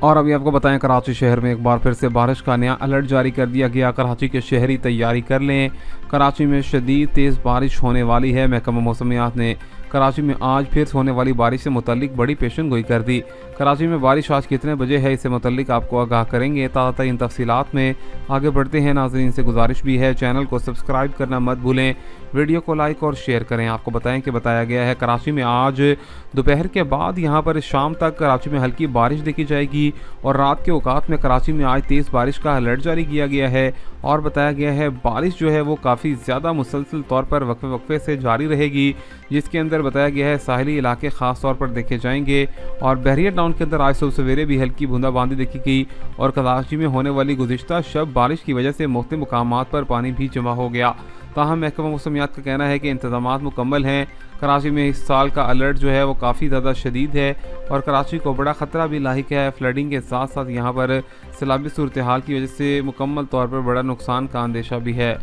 और अभी आपको बताएं, कराची शहर में एक बार फिर से बारिश का नया अलर्ट जारी कर दिया गया। कराची के शहरी तैयारी कर लें, कराची में शदीद तेज़ बारिश होने वाली है। महकमा मौसमियात ने कराची में आज फिर होने वाली बारिश से मुतल्लिक बड़ी पेशन गोई कर दी। कराची में बारिश आज कितने बजे है, इससे मुतल्लिक आपको आगाह करेंगे। ताज़ा तरीन तफसीलात में आगे बढ़ते हैं। नाज़रीन से गुजारिश भी है, चैनल को सब्सक्राइब करना मत भूलें, वीडियो को लाइक और शेयर करें। आपको बताएं कि बताया गया है कराची में आज दोपहर के बाद यहाँ पर शाम तक कराची में हल्की बारिश देखी जाएगी और रात के औकात में कराची में आज तेज़ बारिश का अलर्ट जारी किया गया है। और बताया गया है बारिश जो है वो काफ़ी ज़्यादा मुसलसल तौर पर वक्फे वक्फे से जारी रहेगी, जिसके अंदर बताया गया है साहिली इलाके ख़ास तौर पर देखे जाएंगे। और बहरिया टाउन के अंदर आज सुबह सवेरे भी हल्की बूंदाबांदी देखी गई और कराची में होने वाली गुज़िश्ता शब बारिश की वजह से मुख्तलिफ मुकामात पर पानी भी जमा हो गया। ताहम महकमा मौसमियात का कहना है कि इंतज़ामात मुकम्मल हैं। कराची में इस साल का अलर्ट जो है वो काफ़ी ज़्यादा शदीद है और कराची को बड़ा ख़तरा भी लाहिक है। फ्लडिंग के साथ साथ यहाँ पर सैलाबी सूरत हाल की वजह से मुकम्मल तौर पर बड़ा नुकसान का अंदेशा भी है।